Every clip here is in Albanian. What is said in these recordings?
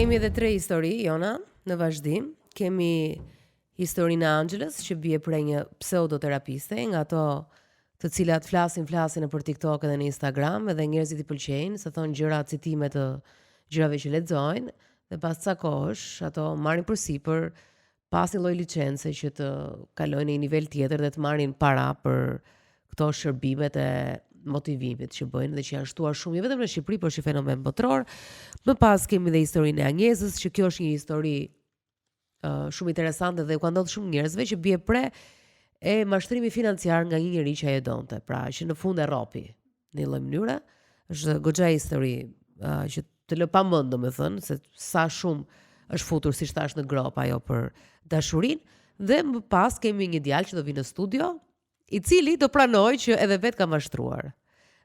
Kemi edhe 3 histori, Jona, në vazhdim. Kemi historinë e Angelës, që bie prej një pseudoterapiste, nga ato të cilat flasin nëpër TikTok edhe në Instagram, edhe njerëzit i pëlqejnë, se thonë gjëra citime të gjërave që lexojnë, dhe pas ca kohësh ato marrin përsipër pas një lloj licence që të kalojnë në një nivel tjetër dhe të marrin para për këto shërbimet e motivimit që bëjnë dhe që janë shtuar shumë jo vetëm në Shqipëri, por është një fenomen botror. Më pas kemi dhe historinë e Anjezës, që kjo është një histori shumë interesante dhe u ka ndodhur shumë njerëzve, që bie pre e mashtrimi financiar nga një njerëz që ajo donte, pra që në fund e rropi në një lloj mënyre. Është goxha histori që të lë pa mend, domethënë, se sa shumë është futur, siç thash, në grop ajo për dashurinë. Dhe më pas kemi një djalë që do vinë në studio, i cili do pranoj që edhe vetë ka mashtruar.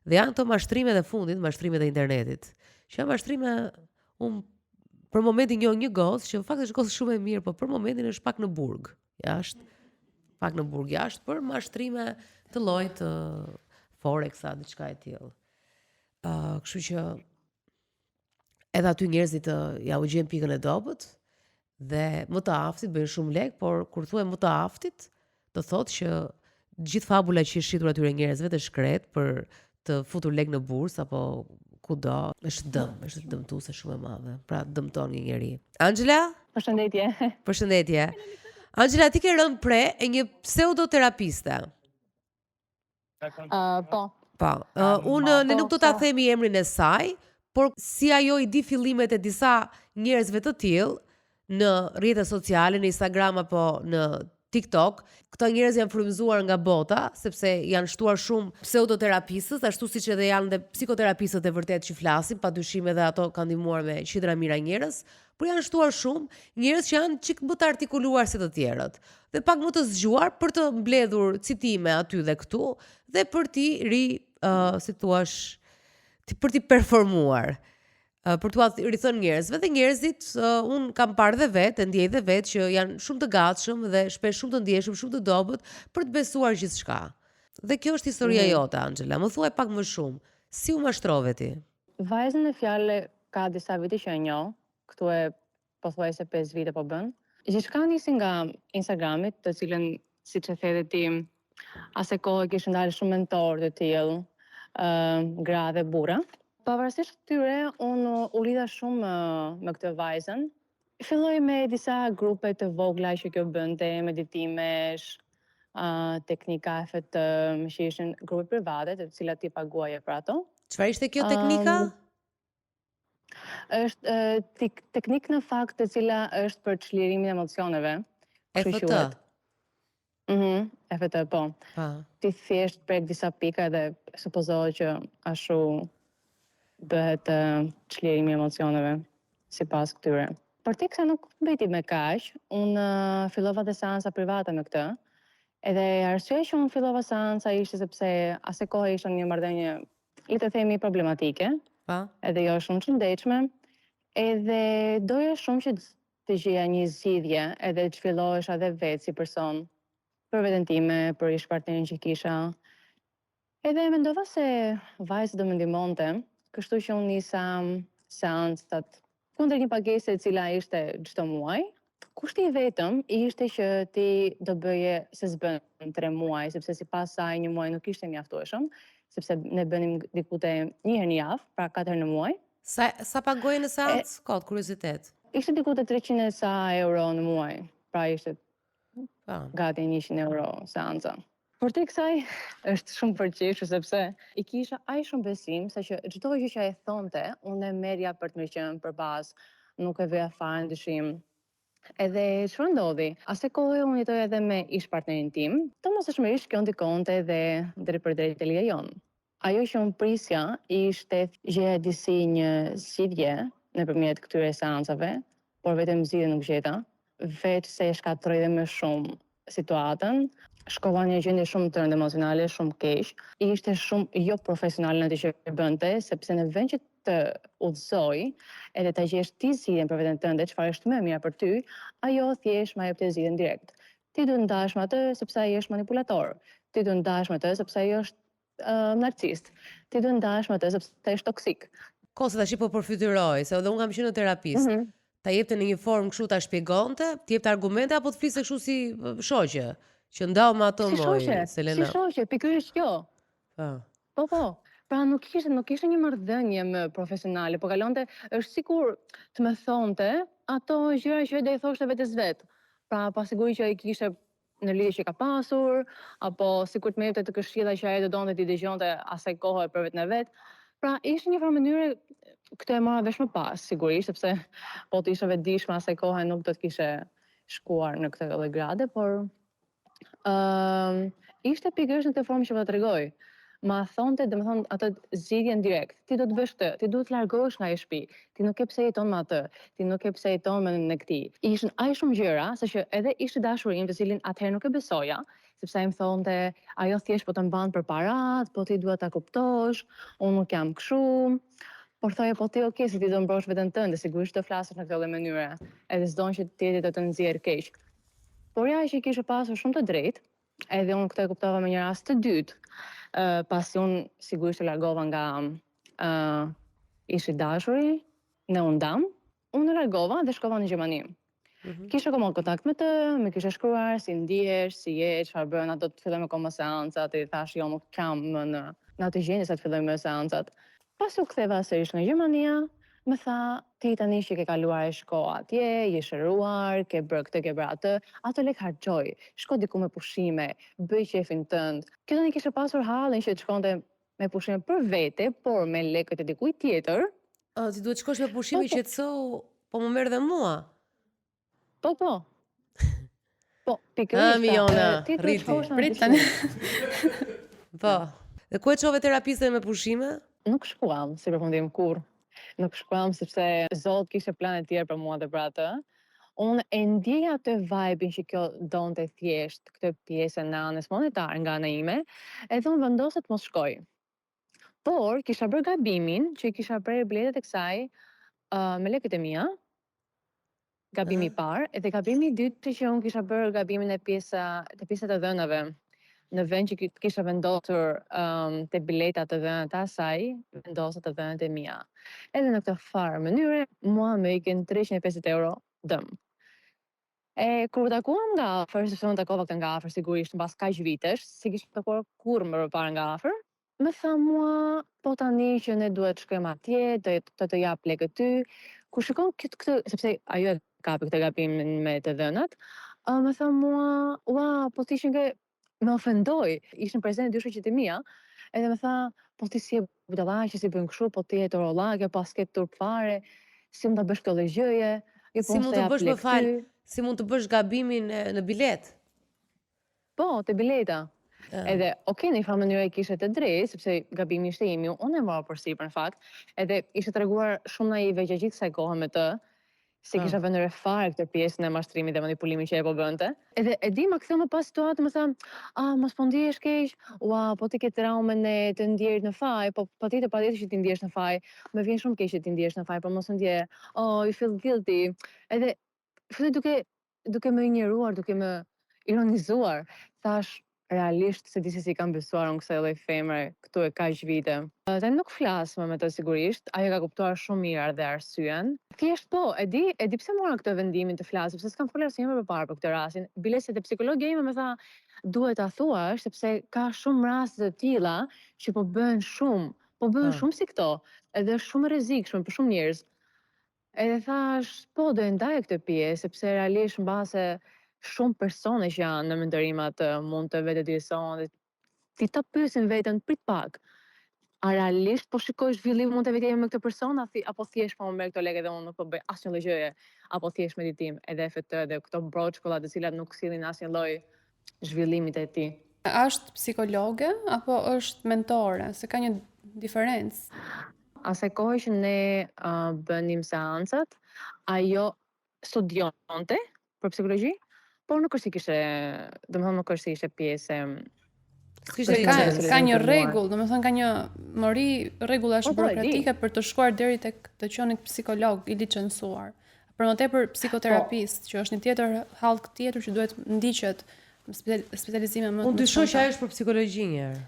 Dhe janë këto mashtrimet e fundit, mashtrimet e internetit. Që janë mashtrime, për momentin njoh një gocë, që në fakt është gocë shumë e mirë, por për momentin është pak në burg, jashtë. Pak në burg jashtë, për mashtrime të llojit forexa, diçka e tillë. Kështu që edhe aty njerëzit ja u gjen pikën e dobët dhe më të aftit bëjnë shumë lek, por kur thuhet më të aftit, do thotë që gjithë fabula që është shitur atyre njerëzve të shkret për të futur lek në bursë apo kudo, është dëmtuese shumë e madhe. Pra dëmton një njeri. Angela? Përshëndetje. Përshëndetje. Angela, ti ke rënë pre e një pseudoterapiste. Po. Po. Ne nuk do ta themi emrin e saj, por si ajo i di fillimet e disa njerëzve të tillë në rrjetet sociale, në Instagram apo në TikTok, këto njerëz janë frymëzuar nga bota, sepse janë shtuar shumë pseudoterapistët, ashtu siç edhe janë dhe psikoterapistët e vërtet që flasin, padyshim edhe ato kanë ndihmuar me qindra mijëra njerëz, por janë shtuar shumë njerëz që janë çik më të artikuluar se të tjerët, dhe pak më të zgjuar për të mbledhur citime aty dhe këtu, dhe për ti si thua, për ti performuar. Për t'u rithënë njerëzve, dhe njerëzit un kam parë dhe vetë, ndjej dhe vetë që janë shumë të gatshëm dhe shpesh shumë të ndjeshëm, shumë të dobët për të besuar gjithçka. Dhe kjo është historia jote, Angela. Më thuaj pak më shumë, si u mashtrove ti? Vajzën e fjalë ka disa vite që e njoh, këtu e pothuajse 5 vite po bën. Gjithçka nisi nga Instagramit, të cilën siç e the ti, asaj kohë kishin dalë shumë mentorë të tillë, gra dhe burra. Pavarësisht këtyre, unë u lidha shumë me këtë vajzën. Filloj me disa grupe të vogla që kjo bënte, meditimesh, teknika FT, që ishin grupe private, të cilat ti paguaje për ato. Çfarë ishte kjo teknika? Është teknikë në fakt e cila është për çlirimin e emocioneve. FT. FT, po. Ti thjesht prek disa pika dhe supozohet që ashtu bëhet çlirimi i emocioneve sipas këtyre. Por teksa nuk mbeti me kaq, unë fillova dhe seansa private me këtë. Edhe arsyeja që unë fillova seansa ishte sepse asaj kohe isha në një marrëdhënie, le të themi, problematike. Edhe jo shumë të ndeshme. Edhe doja shumë që të gjeja një zgjidhje, edhe të zhvillohesha edhe vetë si person, për veten time, për ish-partnerin që kisha. Edhe mendova se vajza do më ndihmonte. Kështu që unë nisa seansat kundër një pagese e cila ishte çdo muaj. Kushti i vetëm ishte që ti do bëje se s'bën 3 muaj, sepse sipas saj një muaj nuk ishte mjaftueshëm, sepse ne bënim diku te një herë në javë, pra 4 herë në muaj. Sa pagoje në seancë? Kot kuriozitet. Ishte diku te 300 sa euro në muaj, pra ishte gati 100 euro seanca. Por tek kësaj është shumë përqeshur sepse i kisha aq shumë besim se që çdo gjë që ai thonte, unë e merrja për të më qenë përbaz, nuk e veja fare ndryshim. Edhe çfarë ndodhi? Asaj kohe unë jetoj edhe me ish-partnerin tim, domosdoshmërisht kjo ndikonte edhe drejt për drejt te lidhja jonë. Ajo që unë prisja ishte gjeja disi një zgjidhje nëpërmjet këtyre seancave, por vetëm zgjidhje nuk gjeta, veç se e shkatroi dhe më shumë situatën. Shkova në një gjendje shumë të rëndë emocionale, shumë keq. Ishte shumë jo profesionale në atë që bënte, sepse në vend që të udhëzoj edhe ta gjesh ti zgjidhjen për veten tënde, çfarë është më e mirë për ty, ajo thjesht ma jepte zgjidhjen direkt. Ti duhet ndahesh me atë sepse ai është manipulator. Ti duhet ndahesh me atë sepse ai është narcist. Ti duhet ndahesh me atë sepse ai është toksik. Kosa tash po përfytyroj, se edhe unë kam qenë terapist. ta jepte në një formë kështu ta shpjegonte, të jepte argumente apo të fliste kështu si shoqe, që ndau me ato Selena. Si shoqe, pikërisht kjo. Po. Pra nuk ishte një marrëdhënie më profesionale, po kalonte është sikur të më thonte ato gjëra që do I thoshte vetes vet. Pra pasiguri që ai kishte në lidhje që ka pasur, apo sikur të më jepte të këshilla që ai do donte t'i dëgjonte asaj kohe për vetën e vet. Pra ishte një farë mënyre këtë e mora vesh më pas, sigurisht, sepse po të ishe vetëdijshme asaj kohe nuk do të kishe shkuar në këtë lloj grade, por ishte pikërisht në këtë formë që po ta tregoj. Ma thonte, domethënë atë zgjidhjen direkt. Ti do të bësh këtë, ti duhet të largohesh nga ai shtëpi. Ti nuk ke pse jeton me atë, ti nuk ke pse jeton me këtij. Ishin aq shumë gjëra, saqë edhe ishte dashurinë, të cilin atëherë nuk e besoja, sepse ai më thonte, ajo thjesht po të mban për parat, po ti duhet ta kuptosh, unë nuk jam kështu. Por thoja, po ti okay, se ti do mbrosh veten tënde, sigurisht do flasësh në këtë lloj mënyre, edhe s'don që tjetri të nxjerrë keq. Por ja që kishte pasur shumë të drejtë, edhe unë këtë e kuptova me një rast të dytë. Pasi unë sigurisht e largova nga ishi dashuri në undam, unë e largova dhe shkova në Gjermani. Kisha komo kontakt me të, më kisha shkruar si ndihesh, si je, çfarë bën, ato të filloj me komo seancat, I thash jo nuk kam më në atë gjendje sa të filloj me seancat. Pasi u ktheva sërish nga Gjermania, më tha, ti tani që ke kaluar e shko atje, je shëruar, ke bërë këtë, ke bërë ato lek harxoj, shko diku me pushime, bëj qefin tënd. Kjo tani kishe pasur hallin që të shkonte me pushime për vete, por me lekët e dikujt tjetër. Ti duhet shkosh me pushime qetëso, po më merr dhe mua. Po. Po, pikërisht. Miona, rriti. Prit tani. Po. Dhe ku e çove terapistën me pushime? Nuk shkuam, si përfundim kur. Nuk shkuam sepse Zot kishte plane të tjera për mua dhe për atë. Unë e ndjeja atë vibe-in që kjo donte thjesht këtë pjesën në anës monetare nga ana ime, edhe unë vendosa të mos shkoj. Por kisha bërë gabimin që kisha bërë biletet e kësaj me lekët e mia. Gabimi I parë, edhe gabimi I dytë që unë kisha bërë gabimin e pjesat e dhënave. Në vend që kisha vendosur te biletat të dhënat e asaj, vendosa të dhënat e mia. Edhe në këtë farë mënyre, mua më ikën 350 euro dëm. E kur u takuam nga afër, sepse unë takova këtë nga afër sigurisht mbas kaq vitesh, si kisha takuar kurrë më parë nga afër, më tha mua, po tani që ne duhet shkojmë atje, të jap lekët ty. Kur shikon këtë, sepse ajo e kapi këtë gabim me të dhënat, më tha mua, ua, po ti ishin më ofendoj, ishin prezente dy shoqet e mia, edhe më tha, po ti si e budallaqe, si bën kështu, po ti je torolake, pas ke turp fare, si mund ta bësh këtë lloj gjëje? Si mund të bësh, më fal, si mund të bësh gabimin në bilet? Po, te bileta. Edhe, okay, në një farë mënyrë kishte të drejtë, sepse gabimi ishte imi, unë e mora përsipër në fakt, edhe ishte treguar shumë naive gjatë gjithë kësaj kohe me të. Se kisha vënë re fare këtë pjesën e mashtrimit dhe manipulimit që e po bënte. Edhe e di më ktheu më pas situatë më tha, mos po ndihesh keq, po ti ke traumën e të ndjerit në faj, po patjetër që ti ndjesh në faj. Më vjen shumë keq që ti ndjesh në faj, por mos ndje. You feel guilty. Edhe filloi duke më injoruar, duke më ironizuar. Thash, realisht se disi si kam besuar unë kësaj lloj femre këtu e kaq vite. Tani nuk flas më me të sigurisht, ajo ka kuptuar shumë mirë dhe arsyen. Thjesht po, e di pse mora këtë vendimin të flas, sepse s'kam folur asnjëherë më parë për këtë rastin. Bileset e psikologja ime më tha, duhet ta thuash sepse ka shumë raste të tilla që po bëhen shumë si këto, edhe është shumë rrezikshme për shumë njerëz. Edhe thash, po do e ndaj këtë pjesë sepse realisht mbase shumë persone që janë në mendërimat mund të vetë dirëson dhe ti ta pyesin veten prit pak. A realisht po shikoj zhvillim mund të vetë me këtë person apo thjesht po më merr këto lekë dhe unë nuk po bëj asnjë lloj gjëje apo thjesht meditim edhe FT dhe këto broçkolla të cilat nuk sillin asnjë lloj zhvillimi te ti. Është psikologe apo është mentore? Se ka një diferencë. Asaj kohë që ne bënim seancat, ajo studionte për psikologji, por nuk është si kishte, domethënë nuk është si ishte pjesë. Ka një rregull, domethënë ka një mori rregullash burokratike për të shkuar deri tek të qenit psikolog I licencuar. Për më tepër psikoterapist, që është një tjetër hallk tjetër që duhet ndiqet specializime më të. Unë dyshoj që ajo është për psikologji një herë.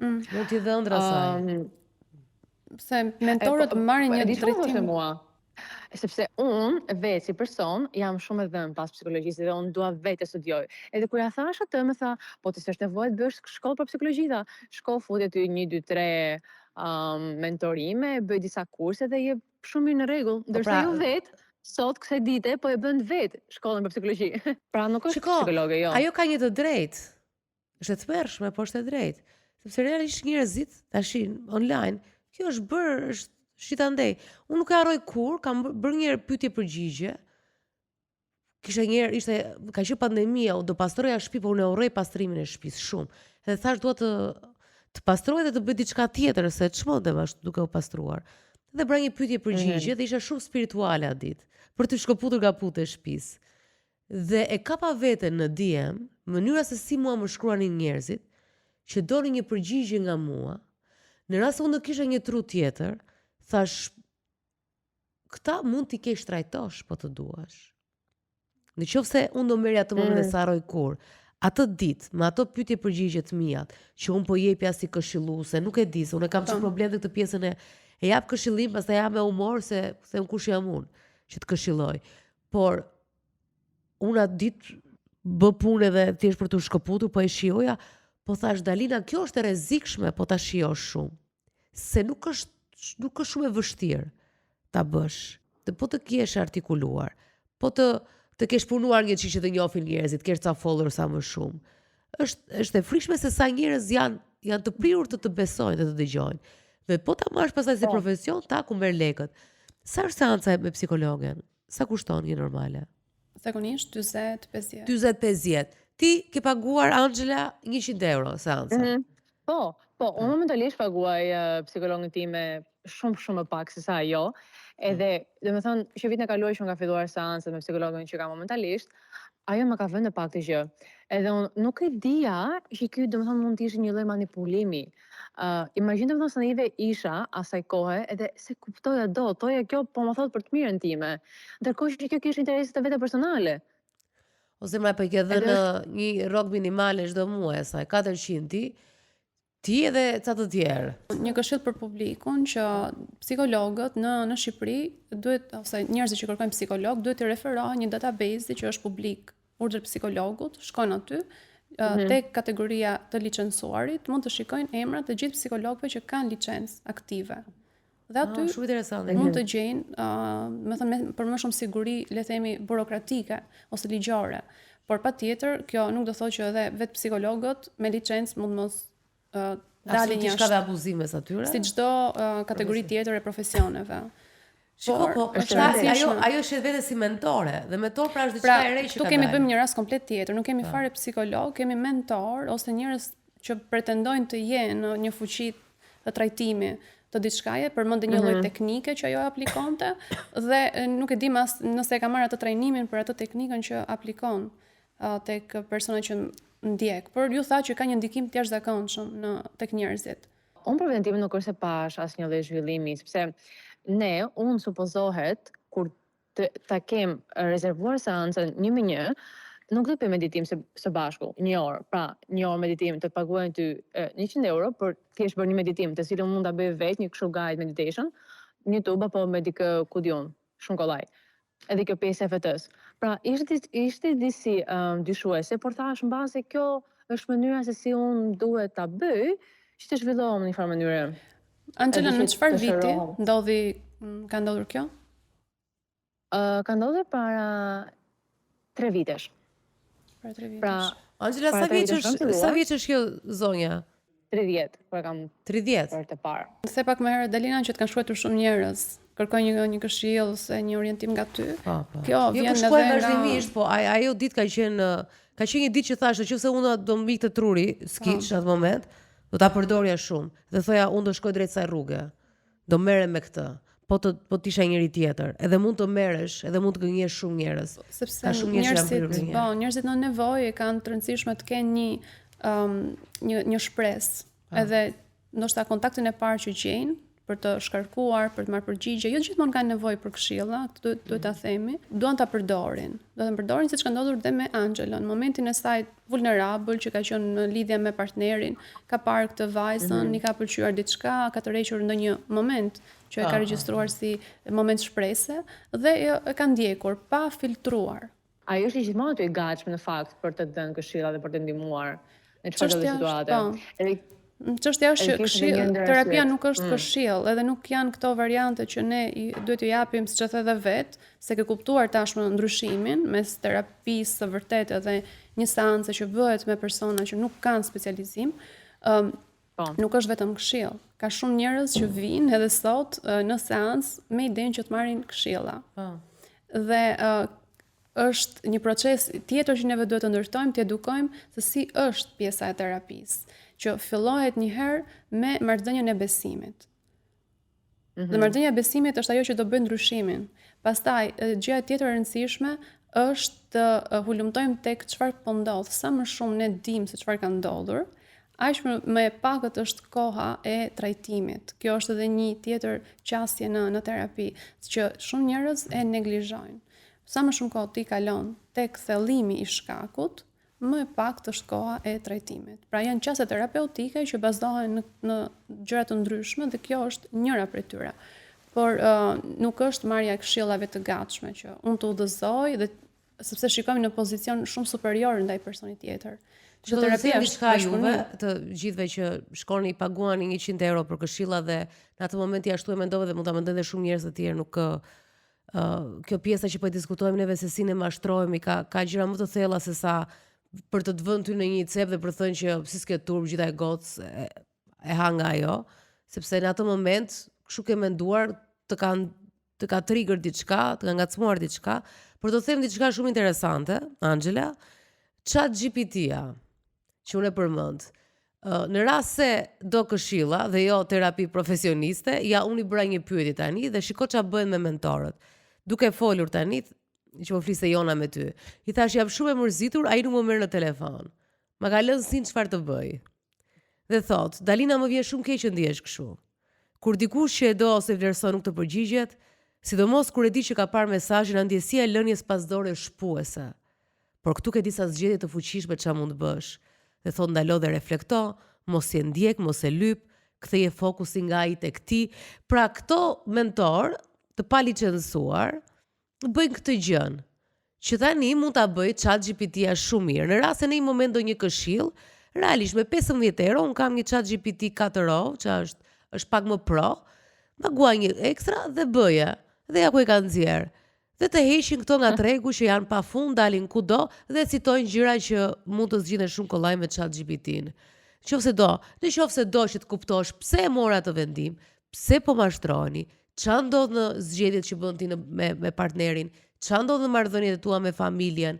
Mund t'i dhe ëndra saj. Se mentorët marrin një drejtim. sepse unë vetë si person jam shumë e dhënë pas psikologjisë dhe unë dua vetë të studioj. Edhe kur ja thash atë më tha, po ti s'është nevojë të bësh shkollë për psikologji, shko futet ty 1, 2, 3 mentorime, bëj disa kurse dhe je shumë mirë në rregull, ndërsa ju vetë sot kësaj dite po e bën vetë shkollën për psikologji. Pra nuk është psikologe, jo. Ajo ka një të drejtë. Është e tmerrshme, po është e drejtë. Sepse realisht njerëzit tash online, kjo është bërë, është shitandej. Unë nuk e harroj kur, kam bërë një pyetje përgjigje. Ka qenë pandemia, u do pastroja shtëpi, por unë e urrej pastrimin e shtëpisë shumë. Edhe thash dua të pastroj dhe të bëj diçka tjetër, se ç'modem ashtu duke u pastruar. Dhe bëra një pyetje përgjigje dhe isha shumë spirituale atë ditë, për të shkëputur nga putë e shtëpisë. Dhe e kapa veten në DM, mënyra se si mua më shkruanin njerëzit, që doni një përgjigje nga mua. Në rast se unë do kisha një tru tjetër, thash, këta mund t'i kesh trajtosh, po të duash. Në qoftë se unë do merja atë moment e saroj kur, atë ditë, me ato pyetje përgjigje të mia, që unë po jepja si këshilluese, nuk e di, se unë kam çfarë problem me këtë pjesën e jap këshillim, pastaj jam me humor se unë kush jam unë, që të këshilloj. Por unë atë ditë bë punë edhe thjesht për të shkëputur, po e shijoja, po thash Dalina, kjo është e rrezikshme, po ta shijosh shumë. Se nuk është shumë e vështirë ta bësh. Po të kesh artikuluar, po të kesh punuar një çështje që të njohin njerëzit, kesh ca follower sa më shumë. Është e frikshme se sa njerëz janë të prirur të besojnë dhe të dëgjojnë. Dhe po ta marrësh pastaj si profesion, ta ku merr lekët. Sa është seanca me psikologen? Sa kushton një normale? Zakonisht 40-50. 40-50. Ti ke paguar, Angela, 100 euro seanca. Po, unë momentalisht paguaj psikologën time shumë më pak se sa ajo. Edhe, dhe me thonë, që vitin e kaluar që nga filluar seancët me psikologën që ka momentalisht, ajo më ka vënë në pak të gjë. Edhe unë nuk e dija që kjo dhe me thonë mund të ishte një lloj manipulimi. Imagjino të se neve isha asaj kohe edhe se kuptoja toja kjo po më thot për të mirën time. Ndërkohë që kjo kishte intereset e veta personale. Ose më po i ke dhënë një rrog minimale çdo muaj asaj, 400 ti edhe ca të tjerë. Një këshill për publikun që psikologët në Shqipëri duhet, ose njerëzit që kërkojnë psikolog, duhet të referohen një database që është publik. Urdhër psikologut, shkojnë aty, tek kategoria të licencuarit, mund të shikojnë emrat të gjithë psikologëve që kanë licencë aktive. Dhe aty mund të gjejnë, për më shumë siguri, le themi, burokratike ose ligjore. Por patjetër, kjo nuk do thotë që edhe vetë psikologët me licencë mund mos dalin jashtë. Ka dhe abuzime sa tyre? Si çdo kategori tjetër e profesioneve. Ajo është vetë si mentore, dhe mentor pra është diçka e re që ka. Tu kemi bëjmë një rast komplet tjetër, nuk kemi fare psikolog, kemi mentor ose njerëz që pretendojnë të jenë në një fuqi të trajtimi të diçkaje, përmendë një lloj teknike që ajo aplikonte dhe nuk e di nëse e ka marrë atë trajnimin për atë teknikën që aplikon tek persona që ndjek, por ju tha që ka një ndikim të jashtëzakonshëm tek njerëzit. Unë për vendimin nuk është se pash asnjë lloj zhvillimi, sepse unë supozohet kur ta kem rezervuar seancën 1 me 1, nuk do të bëj meditim së bashku, 1 orë. Pra, 1 orë meditim të paguajnë ty 100 euro për thjesht bërë një meditim, të cilën mund ta bëj vetë, një kështu guide meditation, në YouTube apo me dikë ku diun, shumë kollaj. Edhe kjo pjesë e FT-s. Pra, ishte disi dyshuese, por thash mbase kjo është mënyra se si unë duhet ta bëj, që të zhvillohem në një farë mënyrë. Angela, në çfarë viti ka ndodhur kjo? Ka ndodhur para 3 vitesh. Para 3 vitesh. Pra, Angela, sa vjeç është kjo zonja? 30, por kam 30 për të parë. Se pak më herët Dalina që të kanë shkruar shumë njerëz, kërkojnë një këshill ose një orientim nga ty. Kjo vjen edhe nga vazhdimisht, po ajo ditë ka qenë një ditë që thashë nëse unë do mbik të truri, skiç në atë moment, do ta përdorja shumë. Dhe thoja unë do shkoj drejt kësaj rruge. Do merrem me këtë. Po të isha njëri tjetër, edhe mund të merresh, edhe mund të gënjesh shumë njerëz. Sepse njerëzit në nevojë kanë të rëndësishme të kenë një shpresë. Edhe ndoshta kontaktin e parë që gjejnë, për të shkarkuar, për të marrë përgjigje, jo gjithmonë kanë nevojë për këshilla, këtë duhet ta themi, duan ta përdorin. Do ta përdorin siç ka ndodhur dhe me Angelën, në momentin e saj vulnerable që ka qenë në lidhje me partnerin, ka parë këtë vajzën, i ka pëlqyer diçka, ka tërhequr ndonjë moment që e ka regjistruar si moment shprese dhe e ka ndjekur pa filtruar. Ai është gjithmonë i gatshëm në fakt për të dhënë këshilla dhe për të ndihmuar në çfarëdo situate. Çështja është që terapia nuk është këshill, edhe nuk janë këto variante që ne duhet t'u japim, siç e the edhe vet, se ke kuptuar tashmë ndryshimin mes terapisë së vërtetë dhe një seance që bëhet me persona që nuk kanë specializim, nuk është vetëm këshill. Ka shumë njerëz që vinë edhe sot në seancë me idenë që të marrin këshilla. Dhe është një proces tjetër që neve duhet të ndërtojmë, të edukojmë se si është pjesa e terapisë, që fillohet një herë me marrëdhënien e besimit. Dhe marrëdhënia e besimit është ajo që do bëjë ndryshimin. Pastaj, gjëja tjetër e rëndësishme është të hulumtojmë tek çfarë po ndodh. Sa më shumë ne dimë se çfarë ka ndodhur, aq më e pakët është koha e trajtimit. Kjo është edhe një tjetër qasje në terapi, që shumë njerëz e neglizhojnë. Sa më shumë kohë ti kalon tek thellimi i shkakut, më e pakët është koha e trajtimit. Pra janë qaste terapeutike që bazohen në gjëra të ndryshme dhe kjo është njëra prej tyre. Por nuk është marrja e këshillave të gatshme që unë të udhëzoj dhe sepse shikojmë në pozicion shumë superior ndaj personit tjetër. Që terapia është juve të gjithëve që shkoni i paguani 100 euro për këshilla dhe në atë moment ja ashtu e mendove dhe mund ta mendojnë edhe shumë njerëz të tjerë, nuk kjo pjesa që po e diskutojmë neve se si ne mashtrohemi ka gjëra më të thella se sa për të vënë ty në një cep dhe për të thënë që si s'ke turp gjitha e gocë e hanga ajo, sepse në atë moment kështu ke menduar të ka trigger diçka, të ka ngacmuar diçka. Por do të them diçka shumë interesante, Angela, ChatGPT-ja, që unë e përmend. Në rast se do këshilla dhe jo terapi profesioniste, unë i bëra një pyetje tani dhe shiko ç'a bëjnë me mentorët. Duke folur tani, që po fliste Jona me ty. I thash jam shumë e mërzitur, ai nuk më merr në telefon. Ma ka lënë sin çfarë të bëj. Dhe thot, Dalina më vjen shumë keq që ndihesh kështu. Kur dikush që e do ose vlerëson nuk të përgjigjet, sidomos kur e di që ka parë mesazhin, ndjesia e lënies pas dore shpuese. Por këtu ke disa zgjedhje të fuqishme ç'a mund të bësh. Dhe thot ndalo dhe reflekto, mos je ndjek, mos e lyp, ktheje fokusin nga ai tek ti. Pra këto mentor të palicencuar bëjnë këtë gjën, që tani mund ta bëj ChatGPT-ja shumë mirë. Në rast se në një moment do një këshill, realisht me 15 euro un kam një ChatGPT 4o, që është pak më pro, paguaj një ekstra dhe bëje. Dhe ja ku e ka nxjerr. Dhe të heqin këto nga tregu që janë pafund, dalin kudo dhe citojnë gjëra që mund të zgjidhen shumë kollaj me ChatGPT-n. Nëse do që të kuptosh pse e mora atë vendim, pse po mashtroheni, ç'a ndodh në zgjedhjet që bën ti me partnerin, ç'a ndodh në marrëdhëniet tua me familjen,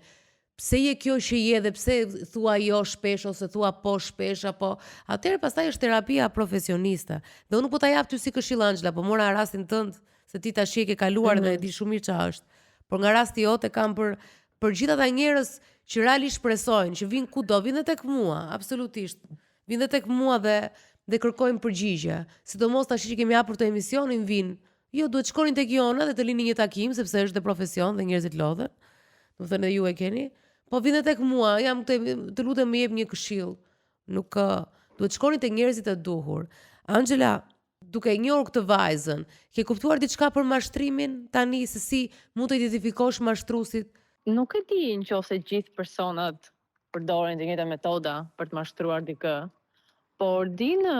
pse je kjo që je dhe pse thua jo shpesh ose thua po shpesh, apo atëherë pastaj është terapia profesioniste. Dhe unë nuk po ta jap ty si këshill Angela, po mora rastin tënd se ti tash e ke kaluar dhe e di shumë mirë ç'a është. Por nga rasti jot e kam për gjithë ata njerëz që realisht shpresojnë, që vinë kudo, vinë tek mua, absolutisht. Vinë tek mua dhe kërkojnë përgjigje. Sidomos tash që kemi hapur të emisionin vinë. Jo, duhet shkonin tek Jona dhe të lini një takim sepse është dhe profesion dhe njerëzit lodhen. Do të thënë edhe ju e keni. Po vinë tek mua, jam të lutem më jep një këshill. Nuk duhet shkonin tek njerëzit e duhur. Angela, duke njohur këtë vajzën, ke kuptuar diçka për mashtrimin tani se si mund të identifikosh mashtruesit? Nuk e di nëse gjithë personat përdorin të njëjta metoda për të mashtruar dikë, por di në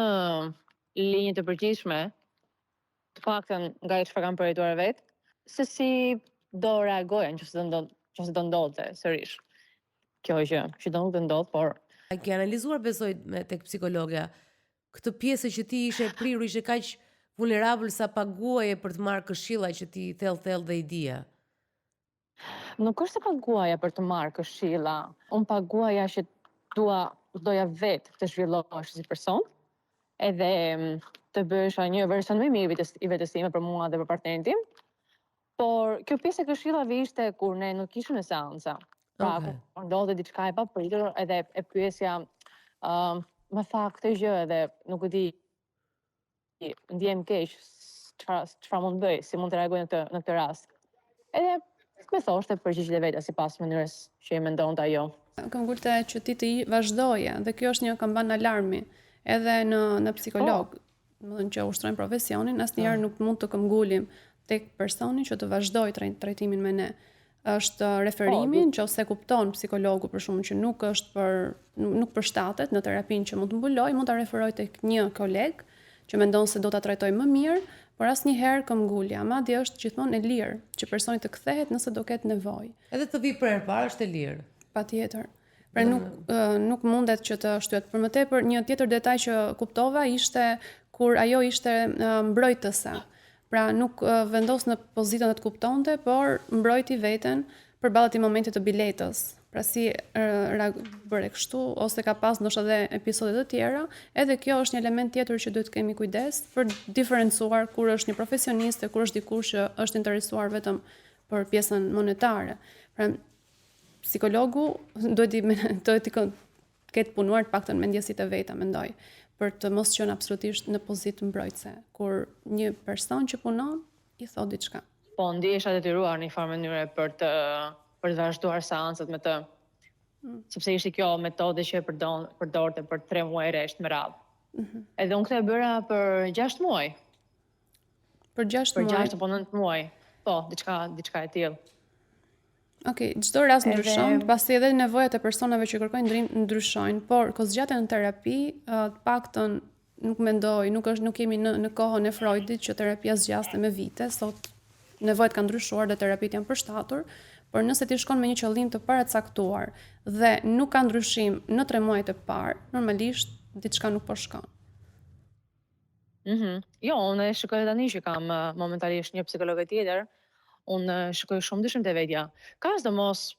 linjë të përgjithshme, të paktën nga çfarë kam përjetuar vetë, se si do reagoja nëse do ndodhte sërish. Kjo gjë, që do nuk të ndodh, por a ke analizuar besoj tek psikologja këtë pjesë që ti ishe prirur, ishe kaq vulnerabël sa paguaje për të marrë këshilla që ti thellë dhe i dija? Nuk është se paguaja për të marrë këshilla. Unë paguaja që doja vetë të zhvillohesh si person, edhe të bësh një version më i mirë i vetes time për mua dhe për partnerin tim. Por kjo pjesë e këshillave ishte kur ne nuk ishim në seanca. Pra, kur ndodhte diçka e papritur, edhe e pyesja, më tha këtë gjë edhe nuk e di. ndjem keq, çfarë mund bëj, si mund të reagoj në këtë rast. Edhe me thoshte përgjigjet e veta sipas mënyrës që e mendonte ajo. Kam gulte që ti të vazhdoje, dhe kjo është një kamban alarmi, edhe në psikolog, domethënë që ushtrojnë profesionin, asnjëherë nuk mund të këmbgulim tek personi që të vazhdoj trajtimin me ne. Është referimi nëse kupton psikologu për shkakun që nuk përshtatet në terapinë që mund të mbuloj, mund ta referoj tek një koleg që mendon se do ta trajtojë më mirë, por asnjëherë këmbgulja, madje është gjithmonë e lirë që personi të kthehet nëse do ketë nevojë. Edhe të vi për herë parë është e lirë. Patjetër. Pra nuk mundet që të shtyhet. Për më tepër, një tjetër detaj që kuptova ishte kur ajo ishte mbrojtëse. Pra nuk vendos në pozitën të kuptonte, por mbrojti veten përballë atij momentit të biletës. Pra si bëre kështu, ose ka pas ndoshta edhe episode të tjera, edhe kjo është një element tjetër që duhet të kemi kujdes për diferencuar kur është një profesionist e kur është dikush që është interesuar vetëm për pjesën monetare. Pra psikologu duhet të ketë punuar të paktën mendjesitë e veta, mendoj, për të mos qenë absolutisht në pozitë mbrojtëse, kur një person që punon i thot diçka. Po ndihesha detyruar në një farë mënyre për të vazhduar seancat me të, sepse ishte kjo metode që e përdorte për 3 muaj rresht me radhë. Edhe unë këtë e bëra për 6 muaj. Për 6 muaj? Për 6 apo 9 muaj. Po, diçka e tillë. Okej, çdo rast ndryshon, pasi edhe nevojat e personave që kërkojnë ndrim ndryshojnë, por kozgjatja në terapi, të paktën nuk mendoj, nuk kemi në kohën e Freudit që terapia zgjaste me vite, sot nevojat kanë ndryshuar dhe terapitë janë përshtatur, por nëse ti shkon me një qëllim të paracaktuar dhe nuk ka ndryshim në 3 muajt e parë, normalisht diçka nuk po shkon. Jo, unë e shikoj tani që kam momentalisht një psikologë tjetër, unë shikoj shumë ndryshim të vetja. Ka sidomos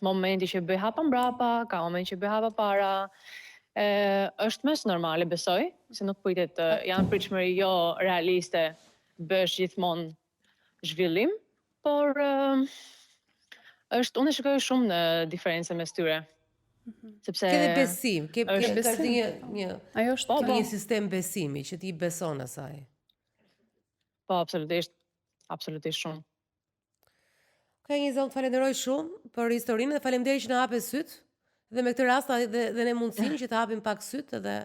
momenti që bëj hapa mbrapa, ka momenti që bëj hapa para. Është mes normale, besoj, se nuk pritet janë pritshmëri jo realiste bësh gjithmonë zhvillim, por unë e shikoj shumë në diferencën mes tyre. Sepse ke besim, ke ajo është një sistem besimi që ti beson asaj. Po, absolutisht shumë. Ka një zonë, falenderoj shumë për historinë dhe faleminderit që na hape syt dhe me këtë rast dhe ne mundësinë që të hapim pak syt edhe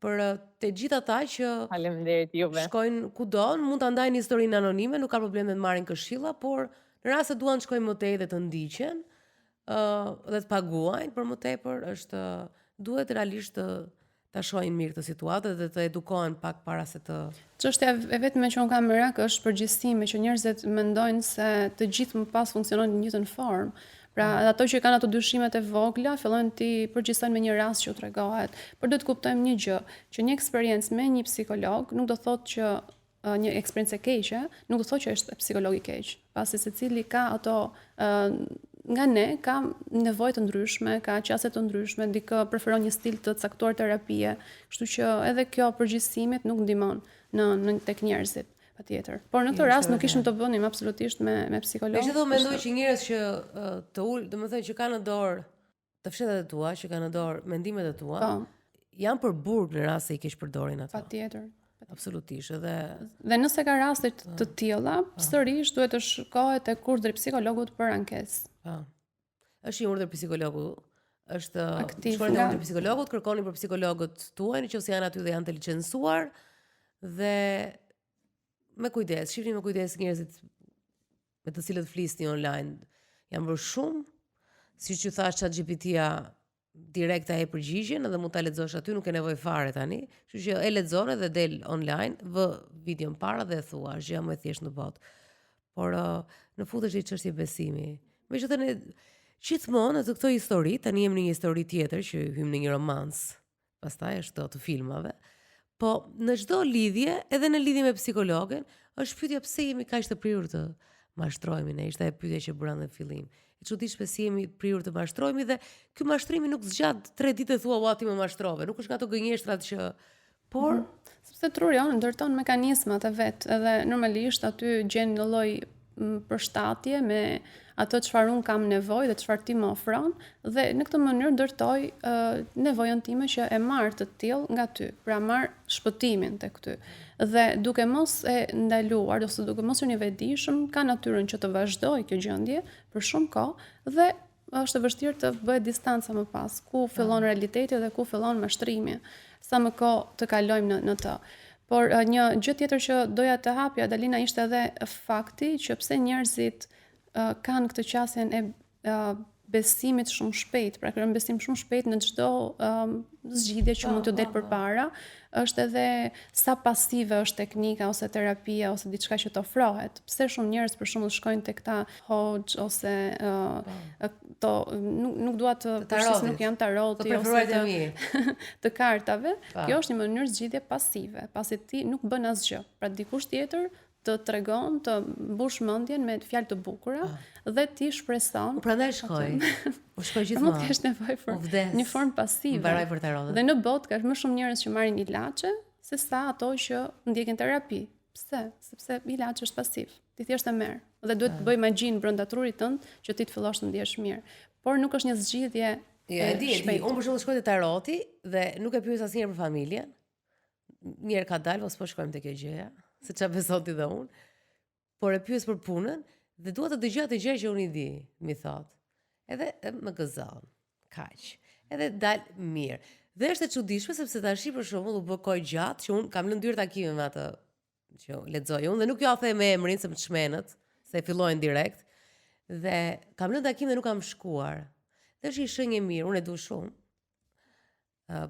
për të gjithë ata që faleminderit juve. Shkojnë kudo, mund ta ndajnë historinë anonime, nuk ka problem të marrin këshilla, por në rast se duan të shkojnë më tej dhe të ndiqen dhe të paguajnë për më tepër, duhet realisht ta shohin mirë këtë situatë dhe të edukohen pak para se të... Çështja e vetme që unë kam merak është përgjithësimi, që njerëzit mendojnë se të gjithë më pas funksionojnë në njëjtën formë. Pra, ato që kanë ato dyshimet e vogla, fillojnë të përgjithësojnë me një rast që u tregohet. Por duhet të kuptojmë një gjë, që një eksperiencë me një psikolog nuk do thotë që një eksperiencë e keqe, nuk do thotë që është psikolog i keq. Pasi secili ka ato nga ne ka nevojë të ndryshme, ka qaset të ndryshme, dikë preferon një stil të caktuar terapie, kështu që edhe kjo përgjithësimit nuk ndihmon në tek njerëzit, patjetër. Por në këtë rast nuk kishim të bënim absolutisht me psikolog. Megjithatë mendoj që njerëz që domethënë që kanë në dorë të fshetat e tua, që kanë në dorë mendimet e tua, janë për burg në rast se i keq përdorin ato. Patjetër. Absolutisht, dhe nëse ka raste të tilla, sërish duhet të shkohet tek urdhri psikologut për ankesë. Është një urdhër psikologu, është shkoni te urdhri psikologut, kërkoni për psikologët tuaj nëse janë aty dhe janë të licencuar dhe me kujdes, shihni me kujdes njerëzit me të cilët flisni online. Janë bërë shumë, siç ju thash ChatGPT-ja direkt e përgjigjen edhe mund ta lexosh aty, nuk e nevojë fare tani. Kështu që e lexon edhe del online, vë videon para dhe e thua, është gjë më e thjeshtë në botë. Por në fund është një çështje besimi. Megjithatë ne gjithmonë në këtë histori, tani jemi në një histori tjetër që hym në një romans. Pastaj është të filmave. Po në çdo lidhje, edhe në lidhje me psikologen, është pyetja pse jemi kaq të prirur të mashtrohemi ne, ishte e pyetja që bëra në fillim. E çuditshme si jemi prirur të mashtrohemi dhe ky mashtrimi nuk zgjat 3 ditë e thua ua ti më mashtrove. Nuk është nga ato gënjeshtrat që sepse truri ndërton mekanizmat e vet, edhe normalisht aty gjen një lloj përshtatje me ato çfarë unë kam nevojë dhe çfarë ti më ofron dhe në këtë mënyrë ndërtoj nevojën time që e marr të tillë nga ty, pra marr shpëtimin tek ty. Dhe duke mos e ndaluar ose duke mos qenë i vetëdijshëm, ka natyrën që të vazhdoj kjo gjendje për shumë kohë dhe është e vështirë të bëhet distanca më pas, ku fillon realiteti dhe ku fillon mashtrimi. Sa më kohë të kalojmë në të. Por një gjë tjetër që doja të hapja, Dalina, ishte edhe fakti që pse njerëzit kanë këtë qasjen e besimit shumë shpejt, pra kërën besim shumë shpejt në çdo zgjidhje që mund t'ju del përpara, është edhe sa pasive është teknika ose terapia ose diçka që të ofrohet. Pse shumë njerëz për shembull shkojnë tek ta hoxh ose nuk dua të përshis, nuk janë taroti ose të kartave. Kjo është një mënyrë zgjidhje pasive, pasi ti nuk bën asgjë. Pra dikush tjetër të tregon, të mbush mendjen me fjalë të bukura dhe ti shpreson. Prandaj shkoj. U shkoj gjithmonë. Mund të kesh nevojë për një formë pasive. Mbaroj për tarotën. Dhe në botë ka më shumë njerëz që marrin ilaçe se sa ato që ndjekin terapi. Pse? Sepse ilaçi është pasiv. Ti thjesht e merr. Dhe duhet të bëj magjin brenda trurit tënd që ti të fillosh të ndihesh mirë. Por nuk është një zgjidhje e di. Unë për shembull shkoj te taroti dhe nuk e pyes asnjëherë për familjen. Njerë ka dalë, mos po shkojmë te kjo gjëja, se çfarë beson ti dhe unë. Por e pyes për punën dhe dua të dëgjoj atë gjë që unë i di, mi thot. Edhe më gëzon. Kaq. Edhe dal mirë. Dhe është e çuditshme sepse tash për shembull u bë kohë gjatë që unë kam lënë dy takime me atë që lexoj unë dhe nuk ja them me emrin se më çmenët, se fillojnë direkt. Dhe kam lënë takime dhe nuk kam shkuar. Dhe është një shenjë mirë, unë e du shumë.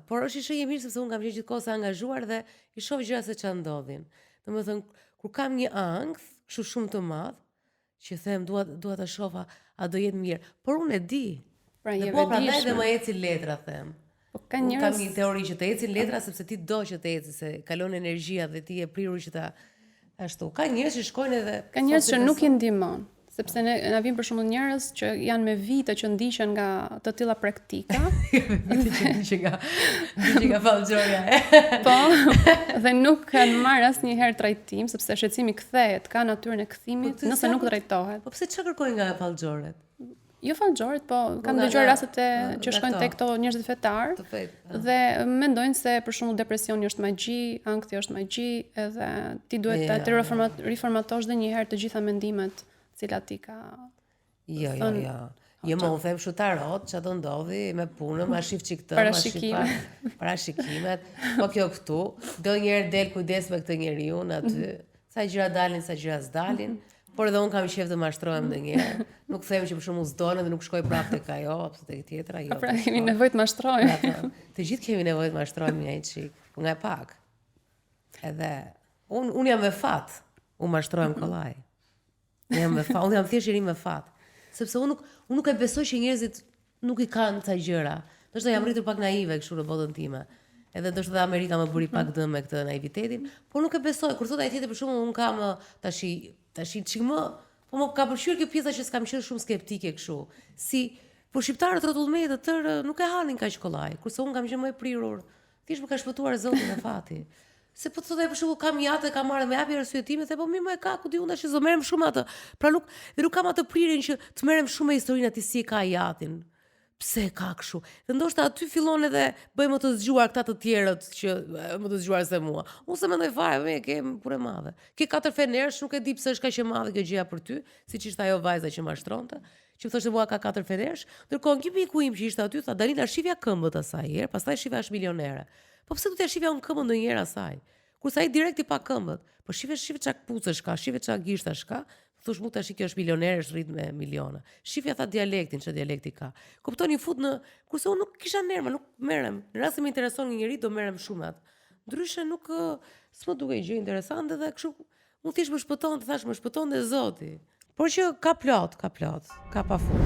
Por është i shenjë mirë sepse unë kam qenë gjithkohë sa angazhuar dhe i shoh gjëra se çfarë ndodhin. Domethënë, kur kam një ankth, kështu shumë të madh, që them dua ta shoha, a do jetë mirë. Por unë e di. Pra je prandaj dhe më eci letra them. Po ka njerëz. Kam një teori që të ecin letra sepse ti do që të eci, se kalon energjia dhe ti je prirur që ta ashtu. Ka njerëz që shkojnë edhe ka njerëz që nuk i ndihmon. Sepse na vjen për shembull njerëz që janë me vite që ndiqen nga të tilla praktika, ndiqen nga fallxorja. Po, dhe nuk kanë marrë asnjëherë trajtim, sepse shqetësimi kthehet, ka natyrën e kthimit, nëse nuk trajtohet. Po pse çfarë kërkojnë nga fallxorët? Jo fallxorët, po kam dëgjuar rastet që shkojnë tek këto njerëz fetar dhe mendojnë se për shembull depresioni është magji, ankthi është magji, edhe ti duhet të riformatosh edhe një herë të gjitha mendimet cilat ti ka. Jo. Jo më u them kështu tarot, çfarë do ndodhi me punën, ma shif çik këtë, parashikimet. Po kjo këtu, do njëherë del kujdes me këtë njeriu aty. Sa gjëra dalin, sa gjëra s'dalin. Por edhe unë kam qejf të mashtrohem ndonjëherë. Nuk them që për shembull s'dolen dhe nuk shkoj prapë tek ajo, apo tek tjetra, jo. Pra kemi nevojë të mashtrohemi. Të gjithë kemi nevojë të mashtrohemi një çik, po nga pak. Edhe unë jam me fat, u mashtrohem kollaj. Unë jam thjesht me fat. Sepse unë nuk e besoj që njerëzit nuk i kanë ca gjëra. Ndoshta jam rritur pak naive kështu në botën time. Edhe ndoshta dhe Amerika më bëri pak dëm me këtë naivitetin, por nuk e besoj. Kur thotë ai tjetër për shembull, unë kam tash çik më, po më ka pëlqyer kjo pjesa që s'kam qenë shumë skeptike kështu. Si po shqiptarët rrotullme të tërë nuk e hanin kaq kollaj, kurse unë kam qenë më e prirur. Thjesht më ka shpëtuar Zoti me fati. Se po thotë për shembull kam jatë, kam marrë me hapi arsyetimet, po më e ka, ku di unë tash do merrem shumë atë. Pra nuk kam atë prirjen që të merrem shumë me historinë aty si ka jatin. Pse ka kështu? Dhe ndoshta aty fillon edhe bëjmë të zgjuar këta të tjerët që më të zgjuar se mua. Unë se mendoj fare, me kem punë madhe. Ke 4 fenersh, nuk e di pse është kaq e madhe kjo gjëja për ty, siç ishte ajo vajza që mashtronte, që thoshte bua ka 4 fenersh, ndërkohë një miku im që ishte aty tha Dalina shifja këmbët asaj herë, pastaj shifja është milionere. Po pse do t'ja shifja unë këmbën ndonjëherë asaj? Kurse ai direkt i pa këmbët. Po shife çka kpucesh ka, shife çka gishtash ka. Thosh mu tash kjo është milioner, është rrit me miliona. Shifja tha dialektin, ç'a dialekti ka. Kuptoni fut në kurse unë nuk kisha nerva, nuk merrem. Në rast se më intereson një njerëz do merrem shumë atë. Ndryshe nuk s'më duket gjë interesante dhe kështu unë thjesht më shpëton, thash më shpëton dhe Zoti. Por që ka plot, ka pafund.